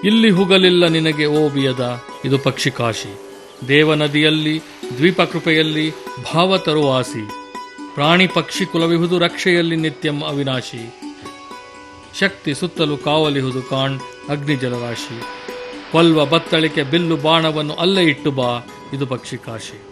ಇಲ್ಲಿ ಹುಗಲಿಲ್ಲ ನಿನಗೆ ಓ ಬಿಯದ, ಇದು ಪಕ್ಷಿ ಕಾಶಿ. ದೇವ ನದಿಯಲ್ಲಿ ದ್ವೀಪ ಕೃಪೆಯಲ್ಲಿ ಭಾವ ತರುವಾಸಿ. ಪ್ರಾಣಿ ಪಕ್ಷಿ ಕುಲವಿಹುದು ರಕ್ಷೆಯಲ್ಲಿ ನಿತ್ಯಂ ಅವಿನಾಶಿ. ಶಕ್ತಿ ಸುತ್ತಲೂ ಕಾವಲಿಹುದು ಕಾಣ್ ಅಗ್ನಿ ಜಲರಾಶಿ. ಕೊಲ್ವ ಬತ್ತಳಿಕೆ ಬಿಲ್ಲು ಬಾಣವನ್ನು ಅಲ್ಲೇ ಇಟ್ಟು ಬಾ, ಇದು ಪಕ್ಷಿ ಕಾಶಿ.